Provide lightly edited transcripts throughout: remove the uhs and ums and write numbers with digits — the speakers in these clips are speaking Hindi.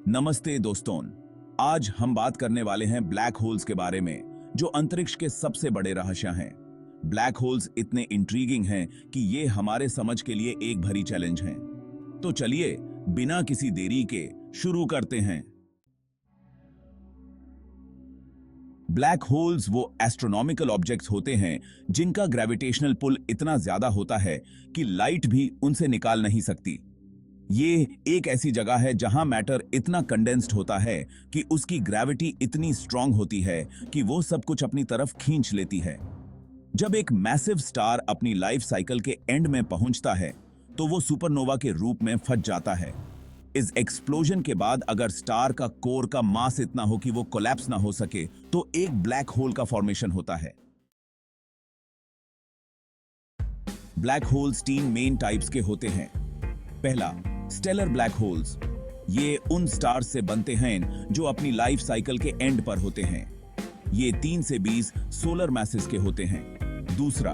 नमस्ते दोस्तों। आज हम बात करने वाले हैं ब्लैक होल्स के बारे में, जो अंतरिक्ष के सबसे बड़े रहस्य हैं। ब्लैक होल्स इतने इंट्रीगिंग हैं कि ये हमारे समझ के लिए एक भरी चैलेंज हैं। तो चलिए बिना किसी देरी के शुरू करते हैं। ब्लैक होल्स वो एस्ट्रोनॉमिकल ऑब्जेक्ट्स होते हैं जिनका ग्रेविटेशनल पुल इतना ज्यादा होता है कि लाइट भी उनसे निकाल नहीं सकती। ये एक ऐसी जगह है जहां मैटर इतना कंडेंस्ड होता है कि उसकी ग्रेविटी इतनी स्ट्रांग होती है कि वो सब कुछ अपनी तरफ खींच लेती है। जब एक मैसिव स्टार अपनी लाइफ साइकिल के एंड में पहुंचता है तो वो सुपरनोवा के रूप में फट जाता है। इस एक्सप्लोजन के बाद अगर स्टार का कोर का मास इतना हो कि वो कोलैप्स ना हो सके तो एक ब्लैक होल का फॉर्मेशन होता है। ब्लैक होल्स 3 मेन टाइप्स के होते हैं। पहला, स्टेलर ब्लैक होल्स। ये उन स्टार्स से बनते हैं जो अपनी लाइफ साइकिल के एंड पर होते हैं। ये 3 से 20 सोलर मैसेस के होते हैं। दूसरा,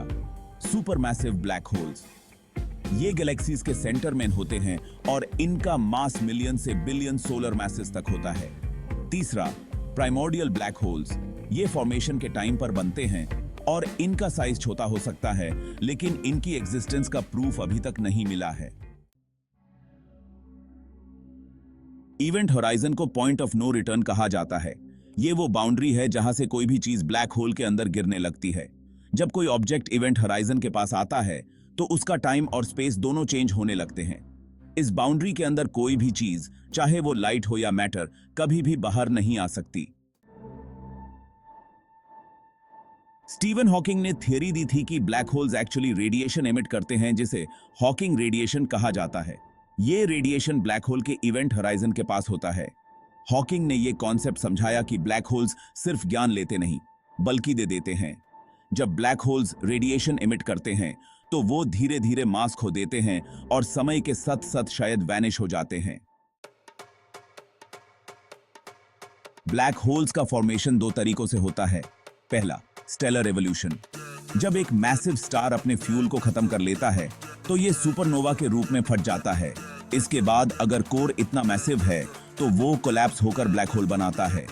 सुपर मैसिव ब्लैक होल्स। ये गैलेक्सीज के सेंटर में होते हैं और इनका मास मिलियन से बिलियन सोलर मैसेस तक होता है। तीसरा, प्राइमोर्डियल ब्लैक होल्स। ये फॉर्मेशन के टाइम पर बनते हैं और इनका साइज छोटा हो सकता है, लेकिन इनकी एग्जिस्टेंस का प्रूफ अभी तक नहीं मिला है। इवेंट होराइजन को पॉइंट ऑफ नो रिटर्न कहा जाता है। ये वो बाउंड्री है जहां से कोई भी चीज ब्लैक होल के अंदर गिरने लगती है। जब कोई ऑब्जेक्ट इवेंट होराइजन के पास आता है तो उसका टाइम और स्पेस दोनों चेंज होने लगते हैं। इस बाउंड्री के अंदर कोई भी चीज, चाहे वो लाइट हो या मैटर, कभी भी बाहर नहीं आ सकती। स्टीवन हॉकिंग ने थियरी दी थी कि black holes actually radiation emit करते हैं, जिसे हॉकिंग रेडिएशन कहा जाता है। ये रेडिएशन ब्लैक होल के इवेंट होराइजन के पास होता है। हॉकिंग ने ये कॉन्सेप्ट समझाया कि ब्लैक होल्स सिर्फ ज्ञान लेते नहीं, बल्कि दे देते हैं। जब ब्लैक होल्स रेडिएशन एमिट करते हैं तो वो धीरे धीरे मास खो देते हैं और समय के साथ शायद वैनिश हो जाते हैं। ब्लैक होल्स का फॉर्मेशन 2 तरीकों से होता है। पहला, स्टेलर एवोल्यूशन। जब एक मैसिव स्टार अपने फ्यूल को खत्म कर लेता है तो ये सुपरनोवा के रूप में फट जाता है। इसके बाद अगर कोर इतना मैसिव है तो वो कोलैप्स होकर ब्लैक होल बनाता है।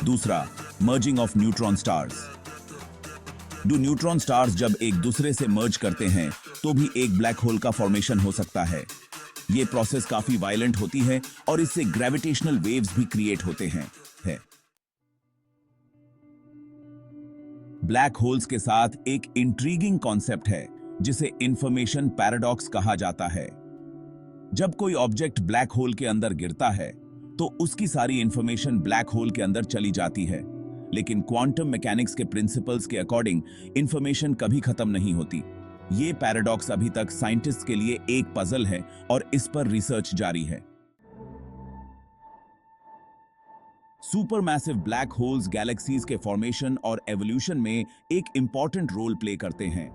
दूसरा, मर्जिंग ऑफ न्यूट्रॉन स्टार्स। दो न्यूट्रॉन स्टार्स जब एक दूसरे से मर्ज करते हैं तो भी एक ब्लैक होल का फॉर्मेशन हो सकता है। ये प्रोसेस काफी वायलेंट होती है और इससे ग्रेविटेशनल वेव्स भी क्रिएट होते हैं। ब्लैक होल्स के साथ एक इंट्रीगिंग कॉन्सेप्ट है जिसे इंफॉर्मेशन पैराडॉक्स कहा जाता है। जब कोई ऑब्जेक्ट ब्लैक होल के अंदर गिरता है तो उसकी सारी इंफॉर्मेशन ब्लैक होल के अंदर चली जाती है, लेकिन क्वांटम मैकेनिक्स के प्रिंसिपल्स के अकॉर्डिंग इंफॉर्मेशन कभी खत्म नहीं होती। ये पैराडॉक्स अभी तक साइंटिस्ट के लिए एक पजल है और इस पर रिसर्च जारी है। सुपरमैसिव ब्लैक होल्स गैलेक्सीज के फॉर्मेशन और एवोल्यूशन में एक इंपॉर्टेंट रोल प्ले करते हैं।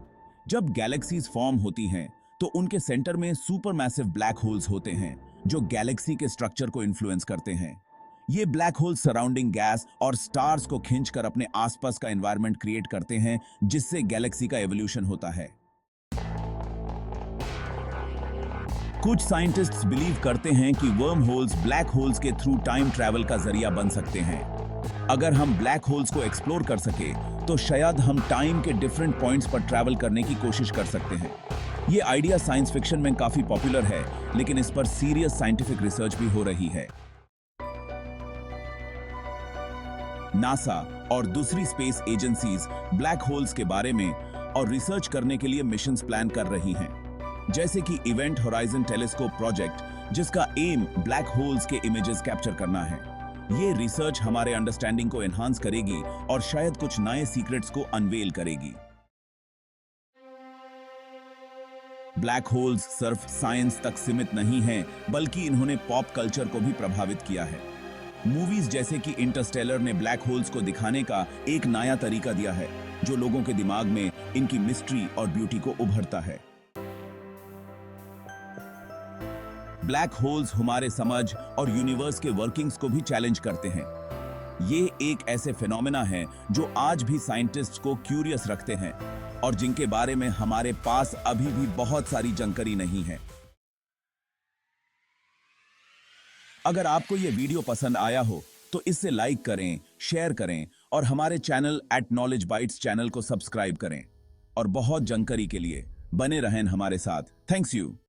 जब गैलेक्सीज फॉर्म होती हैं तो उनके सेंटर में सुपरमैसिव ब्लैक होल्स होते हैं जो गैलेक्सी के स्ट्रक्चर को इन्फ्लुएंस करते हैं। ये ब्लैक होल्स सराउंडिंग गैस और स्टार्स को खींचकर अपने आसपास का एनवायरनमेंट क्रिएट करते हैं, जिससे गैलेक्सी का एवोल्यूशन होता है। कुछ साइंटिस्ट्स बिलीव करते हैं कि वर्म होल्स ब्लैक होल्स के थ्रू टाइम ट्रैवल का जरिया बन सकते हैं। अगर हम ब्लैक होल्स को एक्सप्लोर कर सके तो शायद हम टाइम के डिफरेंट पॉइंट्स पर ट्रैवल करने की कोशिश कर सकते हैं। ये आइडिया साइंस फिक्शन में काफी पॉपुलर है, लेकिन इस पर सीरियस साइंटिफिक रिसर्च भी हो रही है। नासा और दूसरी स्पेस एजेंसीज ब्लैक होल्स के बारे में और रिसर्च करने के लिए मिशंस प्लान कर रही हैं, जैसे कि इवेंट होराइजन टेलीस्कोप प्रोजेक्ट, जिसका एम ब्लैक होल्स के इमेजेस कैप्चर करना है। ये रिसर्च हमारे अंडरस्टैंडिंग को एनहांस करेगी और शायद कुछ नए सीक्रेट्स को अनवेल करेगी। ब्लैक होल्स सिर्फ साइंस तक सीमित नहीं हैं, बल्कि इन्होंने पॉप कल्चर को भी प्रभावित किया है। मूवीज जैसे कि इंटरस्टेलर ने ब्लैक होल्स को दिखाने का एक नया तरीका दिया है, जो लोगों के दिमाग में इनकी मिस्ट्री और ब्यूटी को उभरता है। ब्लैक होल्स हमारे समझ और यूनिवर्स के वर्किंग्स को भी चैलेंज करते हैं। ये एक ऐसे फिनोमेना है जो आज भी साइंटिस्ट्स को क्यूरियस रखते हैं और जिनके बारे में हमारे पास अभी भी बहुत सारी जानकारी नहीं है। अगर आपको ये वीडियो पसंद आया हो तो इसे लाइक करें, शेयर करें और हमारे चैनल @knowledge_bites चैनल को सब्सक्राइब करें। और बहुत जानकारी के लिए बने रहें हमारे साथ। Thanks you.